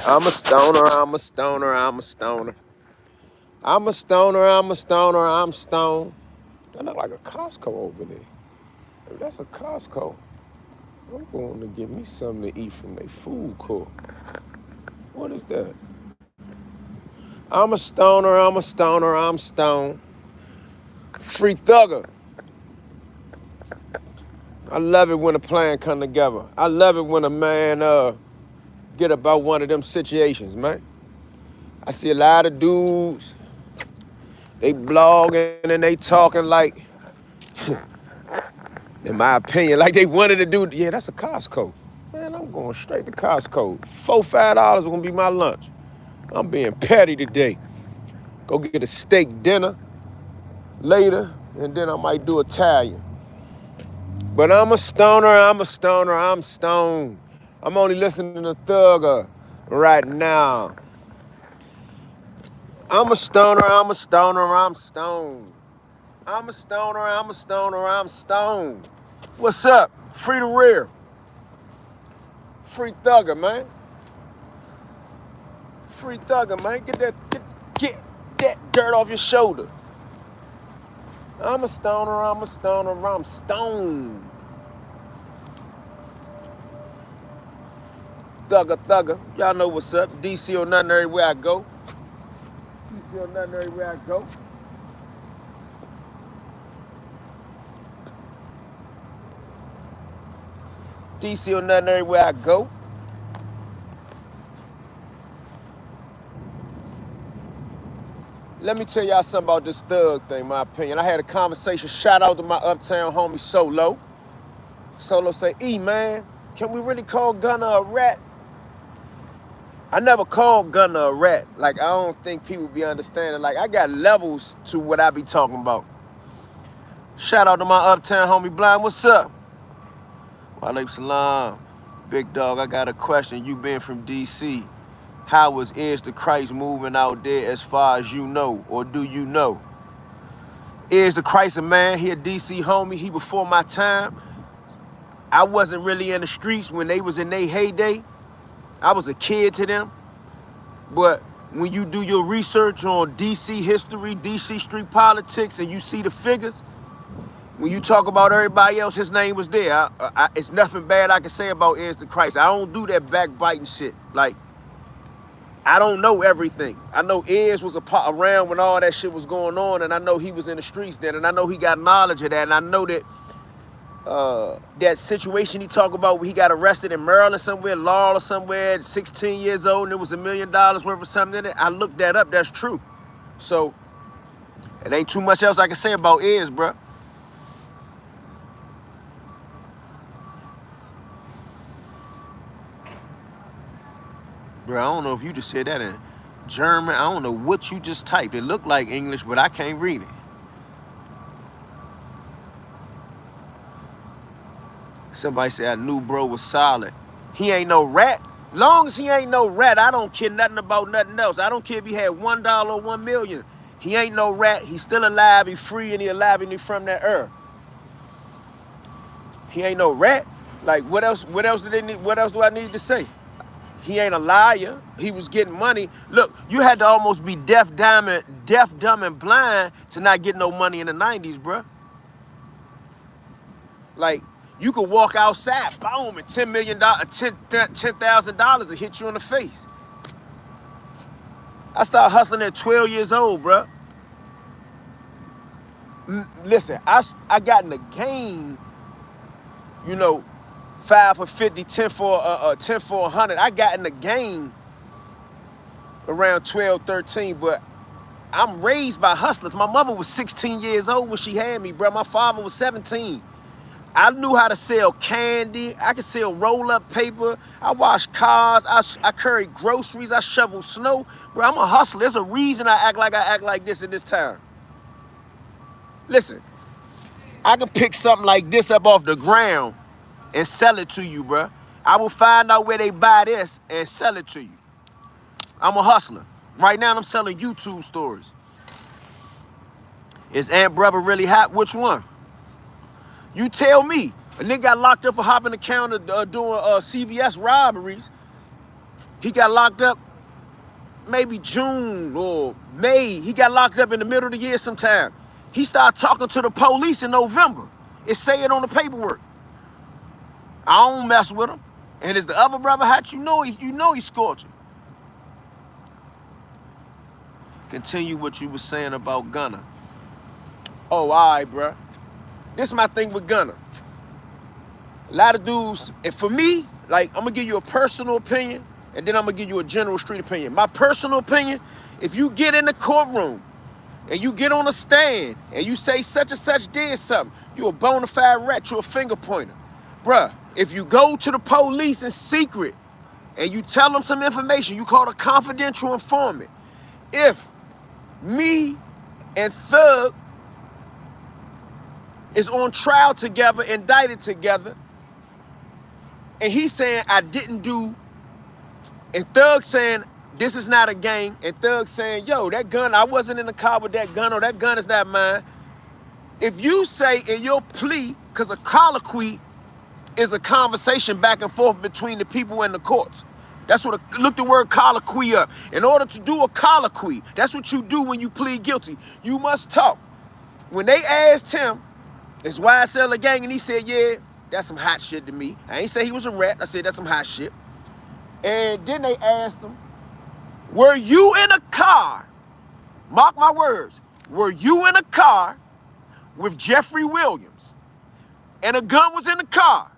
I'm a stoner, I'm a stoner, I'm a stoner. I'm a stoner, I'm a stoner, I'm stoned. That look like a Costco over there. If that's a Costco, I'm going to get me something to eat from their food court. What is that? I'm a stoner, I'm a stoner, I'm stoned. Free thugger. I love it when a plan come together. I love it when a man get about one of them situations, man. I see a lot of dudes, they blogging and they talking like, in my opinion, like they wanted to do, yeah, that's a Costco. Man, I'm going straight to Costco. $4-5 gonna be my lunch. I'm being petty today. Go get a steak dinner later, and then I might do Italian. But I'm a stoner, I'm a stoner, I'm stoned. I'm only listening to Thugger right now. I'm a stoner, I'm a stoner, I'm stoned. I'm a stoner, I'm a stoner, I'm stoned. What's up? Free the rear. Free Thugger, man. Free Thugger, man. Get that dirt off your shoulder. I'm a stoner, I'm a stoner, I'm stoned. Thugger. Y'all know what's up. DC or nothing everywhere I go. DC or nothing everywhere I go. DC or nothing everywhere I go. Let me tell y'all something about this thug thing, my opinion. I had a conversation, shout out to my uptown homie Solo. Solo say, E man, can we really call Gunna a rat? I never called Gunna a rat. Like, I don't think people be understanding. Like, I got levels to what I be talking about. Shout out to my uptown homie Blind, what's up? Walaikum salam. Big dog, I got a question. You been from DC. How was Is the Christ moving out there as far as you know, or do you know? Is the Christ a man? He a DC homie. He before my time. I wasn't really in the streets when they was in their heyday. I was a kid to them. But when you do your research on DC history, DC street politics, and you see the figures, when you talk about everybody else, his name was there. It's nothing bad I can say about Is the Christ. I don't do that backbiting shit. Like, I don't know everything. I know Iz was around when all that shit was going on, and I know he was in the streets then, and I know he got knowledge of that, and I know that that situation he talked about where he got arrested in Maryland somewhere, Laurel or somewhere, at 16 years old, and there was $1 million worth of something in it. I looked that up. That's true. So it ain't too much else I can say about Iz, bruh. Bro, I don't know if you just said that in German. I don't know what you just typed. It looked like English, but I can't read it. Somebody said I knew bro was solid. He ain't no rat. Long as he ain't no rat, I don't care nothing about nothing else. I don't care if he had $1 or 1 million. He ain't no rat. He's still alive. He free and he alive and he from that earth. He ain't no rat. Like what else? What else do they need? What else do I need to say? He ain't a liar. He was getting money. Look, you had to almost be deaf, dumb, and blind to not get no money in the 90s, bruh. Like, you could walk outside, boom, and $10,000 will hit you in the face. I started hustling at 12 years old, bruh. Listen, I got in the game, you know, 5 for 50, 10 for 10 for 100. I got in the game around 12, 13, but I'm raised by hustlers. My mother was 16 years old when she had me, bro. My father was 17. I knew how to sell candy. I could sell roll-up paper. I washed cars. I carried groceries. I shoveled snow. Bro, I'm a hustler. There's a reason I act like this in this town. Listen, I can pick something like this up off the ground and sell it to you, bro. I will find out where they buy this and sell it to you. I'm a hustler. Right now, I'm selling YouTube stories. Is Aunt Brother really hot? Which one? You tell me. A nigga got locked up for hopping the counter doing CVS robberies. He got locked up maybe June or May. He got locked up in the middle of the year sometime. He started talking to the police in November. It say it on the paperwork. I don't mess with him. And as the other brother had, you know he scored you. Continue what you were saying about Gunna. Oh, all right, bruh. This is my thing with Gunna. A lot of dudes, and for me, like, I'm going to give you a personal opinion, and then I'm going to give you a general street opinion. My personal opinion, if you get in the courtroom, and you get on a stand, and you say such and such did something, you a bona fide rat, you a finger pointer. Bruh, if you go to the police in secret, and you tell them some information, you call a confidential informant. If me and Thug is on trial together, indicted together, and he's saying I didn't do, and Thug saying this is not a gang, and Thug saying, yo, that gun, I wasn't in the car with that gun, or that gun is not mine. If you say in your plea, because a colloquy is a conversation back and forth between the people and the courts. That's what, look the word colloquy up. In order to do a colloquy, that's what you do when you plead guilty. You must talk. When they asked him, is YSL a gang? And he said, yeah, that's some hot shit to me. I ain't say he was a rat. I said, that's some hot shit. And then they asked him, were you in a car? Mark my words. Were you in a car with Jeffrey Williams? And a gun was in the car?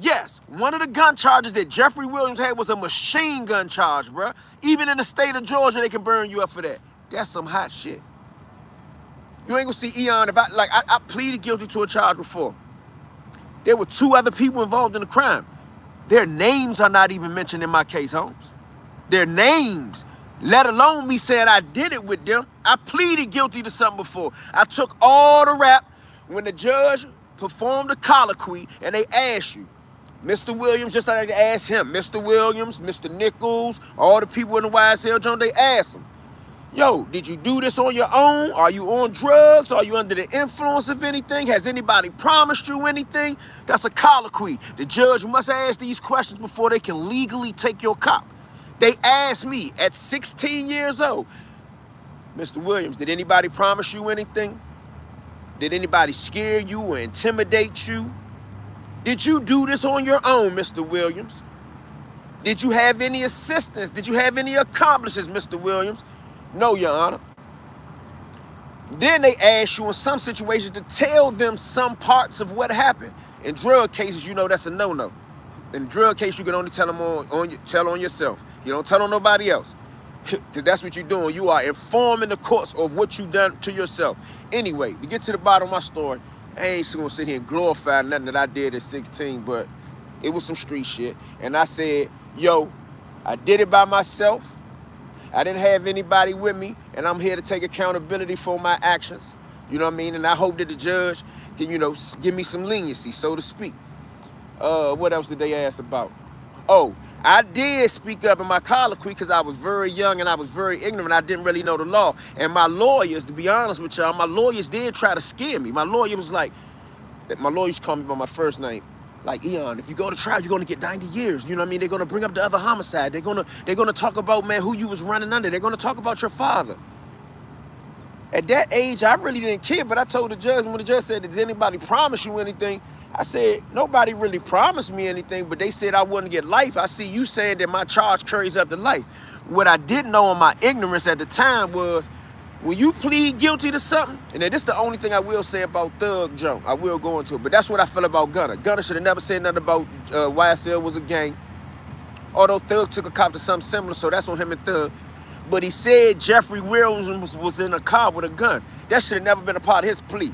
Yes, one of the gun charges that Jeffrey Williams had was a machine gun charge, bruh. Even in the state of Georgia, they can burn you up for that. That's some hot shit. You ain't gonna see Eon if I pleaded guilty to a charge before. There were 2 other people involved in the crime. Their names are not even mentioned in my case, Holmes. Their names, let alone me saying I did it with them. I pleaded guilty to something before. I took all the rap when the judge performed a colloquy and they asked you, Mr. Williams, just like they asked him, Mr. Williams, Mr. Nichols, all the people in the YSL joint, they asked him, yo, did you do this on your own? Are you on drugs? Are you under the influence of anything? Has anybody promised you anything? That's a colloquy. The judge must ask these questions before they can legally take your cop. They asked me at 16 years old, Mr. Williams, did anybody promise you anything? Did anybody scare you or intimidate you? Did you do this on your own, Mr. Williams? Did you have any assistance? Did you have any accomplices, Mr. Williams? No, Your Honor. Then they ask you in some situations to tell them some parts of what happened. In drug cases, you know that's a no-no. In drug case, you can only tell them tell on yourself. You don't tell on nobody else. Because that's what you're doing. You are informing the courts of what you've done to yourself. Anyway, to get to the bottom of my story, I ain't gonna sit here and glorify nothing that I did at 16, but it was some street shit. And I said, yo, I did it by myself. I didn't have anybody with me, and I'm here to take accountability for my actions. You know what I mean? And I hope that the judge can, give me some leniency, so to speak. What else did they ask about? Oh, I did speak up in my colloquy because I was very young and I was very ignorant. I didn't really know the law. And my lawyers, to be honest with y'all, my lawyers did try to scare me. My lawyer was like, my lawyers called me by my first name. Like, Eon, if you go to trial, you're going to get 90 years. You know what I mean? They're going to bring up the other homicide. They're going to talk about, man, who you was running under. They're going to talk about your father. At that age, I really didn't care, but I told the judge, when the judge said, does anybody promise you anything? I said, nobody really promised me anything, but they said I wouldn't get life. I see you saying that my charge carries up to life. What I didn't know in my ignorance at the time was, when you plead guilty to something, and this is the only thing I will say about Thug Junk, I will go into it, but that's what I feel about Gunna. Gunna should have never said nothing about YSL was a gang, although Thug took a cop to something similar, so that's on him and Thug. But he said Jeffrey Williams was in a car with a gun. That should have never been a part of his plea.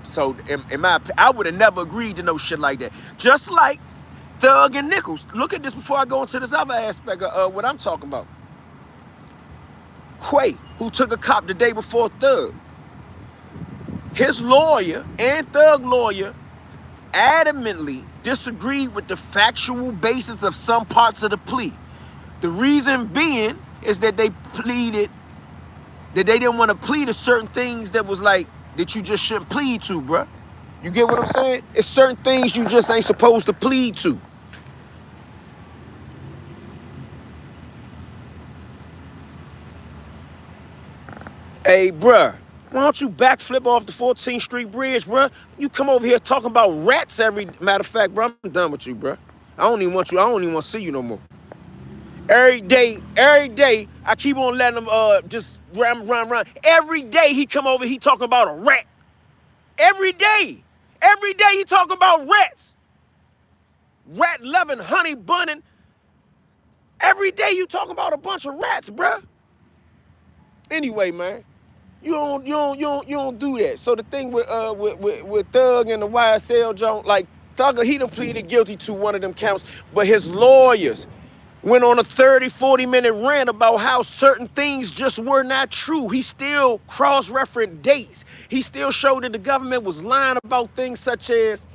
So, in my opinion, I would have never agreed to no shit like that. Just like Thug and Nichols. Look at this before I go into this other aspect of what I'm talking about. Quay, who took a cop the day before Thug. His lawyer and Thug lawyer adamantly disagreed with the factual basis of some parts of the plea. The reason being is that they pleaded, that they didn't want to plead to certain things that was like, that you just shouldn't plead to, bruh. You get what I'm saying? It's certain things you just ain't supposed to plead to. Hey, bruh, why don't you backflip off the 14th Street Bridge, bruh? You come over here talking about rats every... Matter of fact, bruh, I'm done with you, bruh. I don't even want you. I don't even want to see you no more. Every day, I keep on letting him just run. Every day he come over, he talking about a rat. Every day he talking about rats. Rat loving, honey bunning. Every day you talking about a bunch of rats, bruh. Anyway, man, you don't do that. So the thing with Thug and the YSL Jones, like Thugger, he done pleaded guilty to one of them counts, but his lawyers went on a 30, 40-minute rant about how certain things just were not true. He still cross-referenced dates. He still showed that the government was lying about things such as,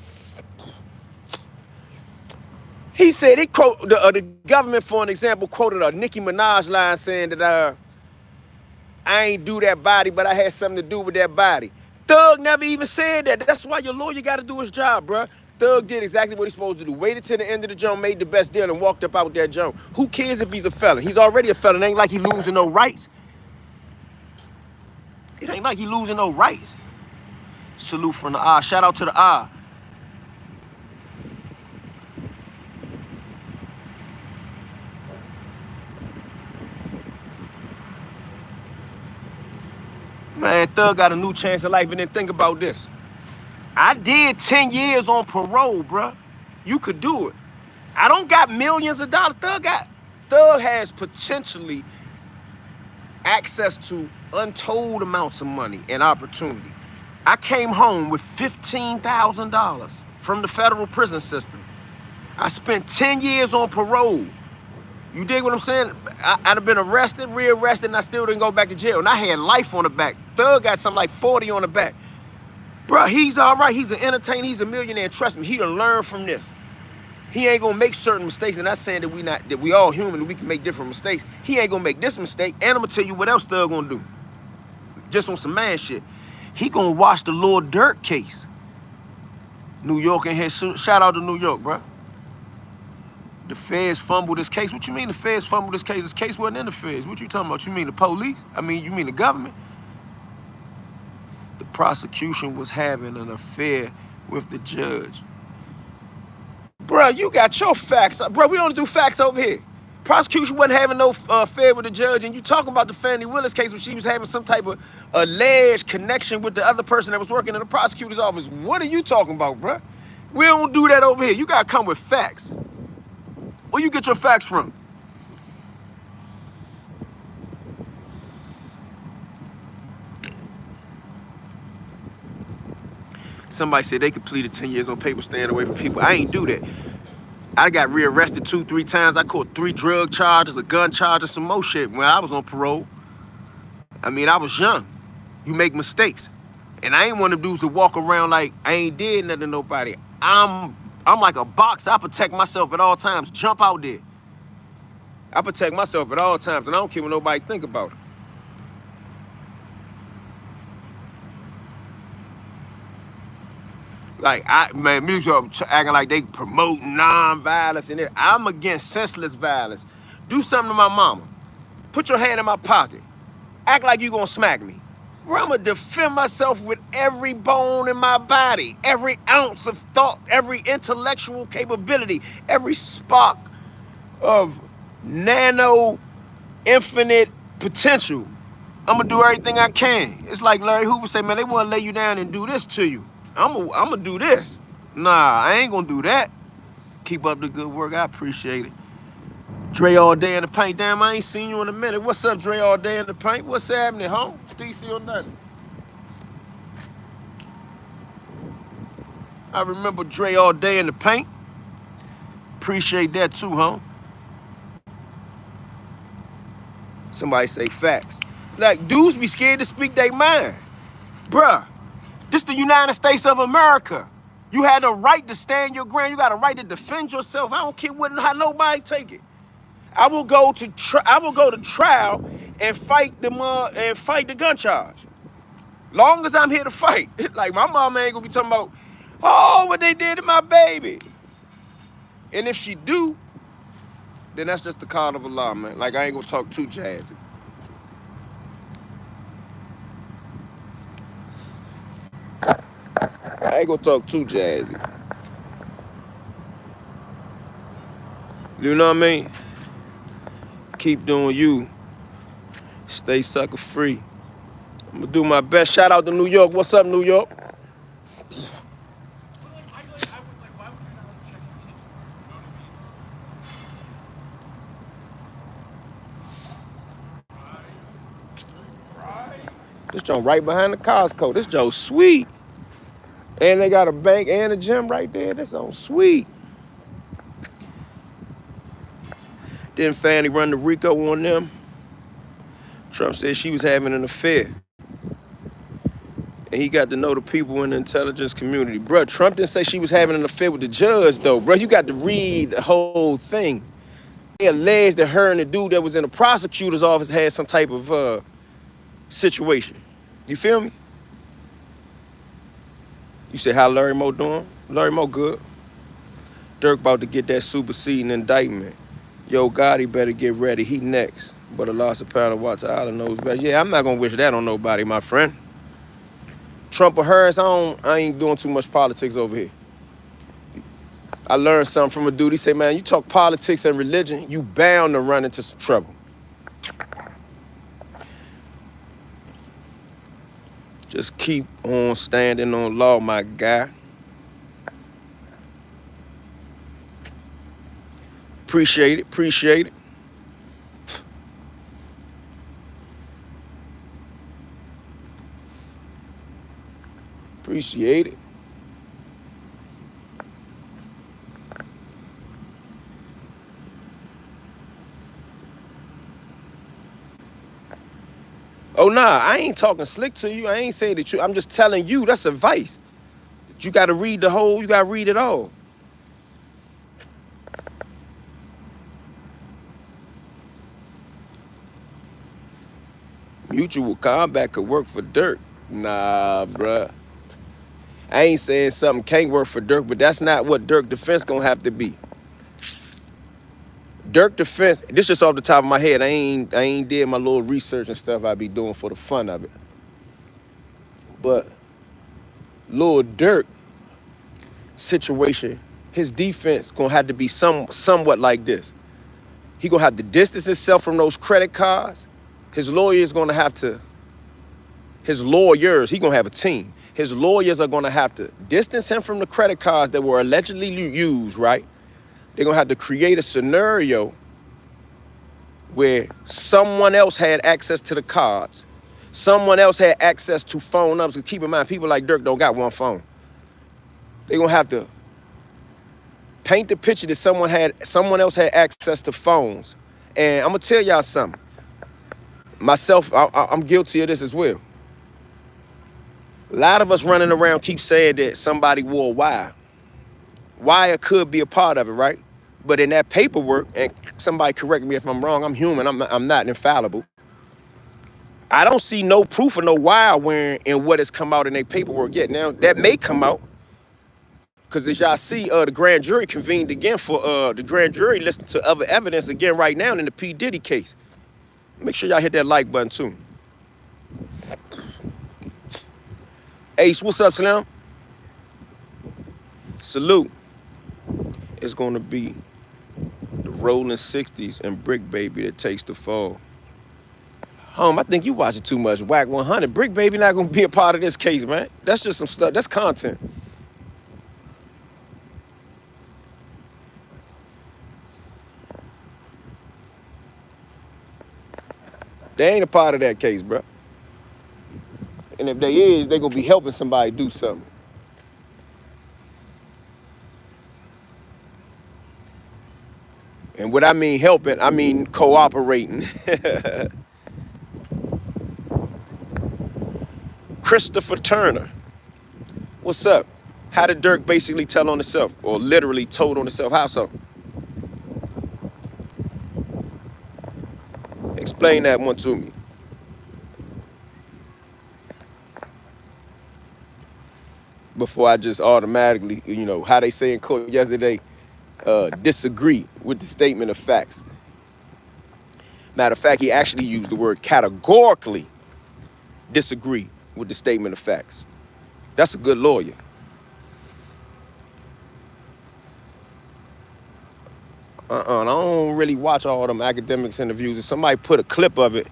he said, the government, for an example, quoted a Nicki Minaj line saying that I ain't do that body, but I had something to do with that body. Thug never even said that. That's why your lawyer got to do his job, bruh. Thug did exactly what he's supposed to do. Waited till the end of the jump, made the best deal, and walked up out that jump. Who cares if he's a felon? He's already a felon. It ain't like he losing no rights. It ain't like he losing no rights. Salute from the eye. Shout out to the eye. Man, Thug got a new chance of life, and then think about this. I did 10 years on parole, bruh. You could do it. I don't got millions of dollars. Thug has potentially access to untold amounts of money and opportunity. I came home with $15,000 from the federal prison system. I spent 10 years on parole. You dig what I'm saying? I'd have been arrested, rearrested, and I still didn't go back to jail. And I had life on the back. Thug got something like 40 on the back. Bro, he's all right. He's an entertainer. He's a millionaire. Trust me, he done learned from this. He ain't gonna make certain mistakes. And not saying that we all human and we can make different mistakes. He ain't gonna make this mistake. And I'm gonna tell you what else Thug gonna do. Just on some man shit. He gonna watch the Lil Durk case. New York in here. Shout out to New York, bro. The feds fumbled this case. What you mean the feds fumbled this case? This case wasn't in the feds. What you talking about? You mean the police? I mean, you mean the government? The prosecution was having an affair with the judge. Bruh, you got your facts. Bruh, we don't do facts over here. Prosecution wasn't having no affair with the judge, and you talking about the Fannie Willis case where she was having some type of alleged connection with the other person that was working in the prosecutor's office. What are you talking about, bruh? We don't do that over here. You gotta come with facts. Where you get your facts from? Somebody said they completed 10 years on paper staying away from people. I ain't do that. I got rearrested 2-3 times. I caught 3 drug charges, a gun charge, and some more shit when I was on parole. I mean, I was young. You make mistakes. And I ain't one of them dudes that walk around like I ain't did nothing to nobody. I'm like a boxer. I protect myself at all times. Jump out there. I protect myself at all times, and I don't care what nobody think about it. Like, music acting like they promote non-violence, and I'm against senseless violence. Do something to my mama. Put your hand in my pocket. Act like you gonna smack me. Where I'm gonna defend myself with every bone in my body, every ounce of thought, every intellectual capability, every spark of nano infinite potential. I'm gonna do everything I can. It's like Larry Hoover said, man, they wanna lay you down and do this to you. I'm gonna do this. Nah, I ain't gonna do that. Keep up the good work. I appreciate it. Dre all day in the paint. Damn, I ain't seen you in a minute. What's up, Dre all day in the paint? What's happening, home? DC or nothing? I remember Dre all day in the paint. Appreciate that too, home. Somebody say facts. Like, dudes be scared to speak their mind. Bruh, this the United States of America. You had the right to stand your ground. You got a right to defend yourself. I don't care how nobody take it. I will go to trial and fight the gun charge. Long as I'm here to fight. Like, my mama ain't gonna be talking about, oh, what they did to my baby. And if she do, then that's just the call of Allah, man. Like, I ain't gonna talk too jazzy. I ain't gonna talk too jazzy. You know what I mean? Keep doing you. Stay sucker free. I'm gonna do my best. Shout out to New York. What's up, New York? This joint right behind the Costco. This joint sweet. And they got a bank and a gym right there. This on sweet. Then Fanny run the Rico on them. Trump said she was having an affair. And he got to know the people in the intelligence community. Bruh, Trump didn't say she was having an affair with the judge, though. Bruh, you got to read the whole thing. They alleged that her and the dude that was in the prosecutor's office had some type of situation. You feel me? You said, how Larry Moe doing? Larry Moe good. Dirk about to get that superseding indictment. Yo, Gotti better get ready. He next. But a loss of pound of water, I knows best. Yeah, I'm not gonna wish that on nobody, my friend. Trump or Harris, I ain't doing too much politics over here. I learned something from a dude. He said, man, you talk politics and religion, you bound to run into some trouble. Just keep on standing on law, my guy. Appreciate it, appreciate it. Appreciate it. Oh, nah, I ain't talking slick to you. I ain't saying the truth. I'm just telling you, that's advice. You got to read the whole, you got to read it all. Mutual combat could work for Dirk. Nah, bruh. I ain't saying something can't work for Dirk, but that's not what Dirk defense gonna have to be. Dirk defense, this just off the top of my head. I ain't did my little research and stuff I be doing for the fun of it. But Lil Dirk situation, his defense gonna have to be somewhat like this. He gonna have to distance himself from those credit cards. His lawyers gonna have to, he gonna have a team. His lawyers are gonna have to distance him from the credit cards that were allegedly used, right? They're gonna have to create a scenario where someone else had access to the cards. Someone else had access to phone numbers. Keep in mind, people like Dirk don't got one phone. They're gonna have to paint the picture that someone else had access to phones. And I'm gonna tell y'all something. Myself, I'm guilty of this as well. A lot of us running around keep saying that somebody wore a wire. Wire could be a part of it, right? But in that paperwork, and somebody correct me if I'm wrong, I'm human, I'm not infallible. I don't see no proof of no wire wearing in what has come out in their paperwork yet. Now, that may come out, because as y'all see, the grand jury convened again for the grand jury listening to other evidence again right now in the P. Diddy case. Make sure y'all hit that like button too. Ace, what's up, Slim? Salute. It's gonna be the rolling 60s and Brick Baby that takes the fall. I think you watching too much Whack 100. Brick Baby not gonna be a part of this case, man. That's just some stuff. That's content. They ain't a part of that case, bro. And if they is, they gonna be helping somebody do something. And what I mean helping, I mean cooperating. Christopher Turner, what's up? How did Dirk basically tell on himself, or literally told on himself? How so? Explain that one to me. Before I just automatically, how they say in court yesterday, disagree with the statement of facts. Matter of fact, he actually used the word categorically disagree with the statement of facts. That's a good lawyer. I don't really watch all them academics interviews. If somebody put a clip of it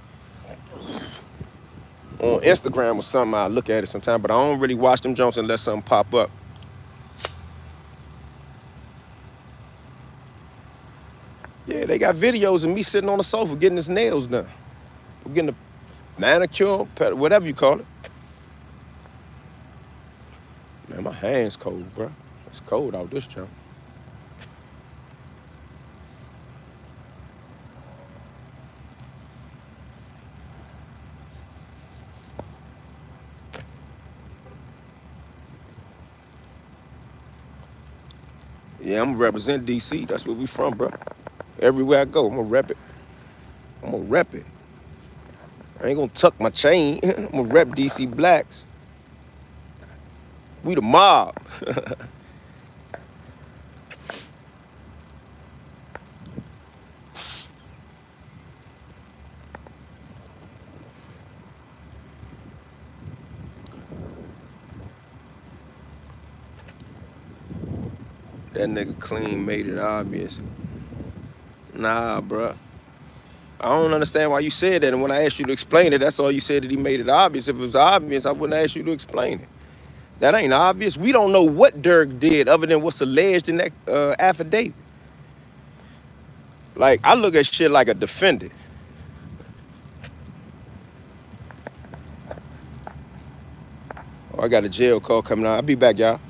on Instagram or something, I look at it sometime, but I don't really watch them Jones unless something pop up. Yeah, they got videos of me sitting on the sofa getting his nails done. I'm getting a manicure, whatever you call it. Man, my hands cold, bro. It's cold out this jump. Yeah, I'm gonna represent DC. That's where we from, bro. Everywhere I go, I'm gonna rep it. I'm gonna rep it. I ain't gonna tuck my chain. I'm gonna rep DC Blacks. We the mob. That nigga clean made it obvious. Nah, bro. I don't understand why you said that. And when I asked you to explain it, that's all you said, that he made it obvious. If it was obvious, I wouldn't ask you to explain it. That ain't obvious. We don't know what Dirk did other than what's alleged in that affidavit. Like, I look at shit like a defendant. Oh, I got a jail call coming out. I'll be back, y'all.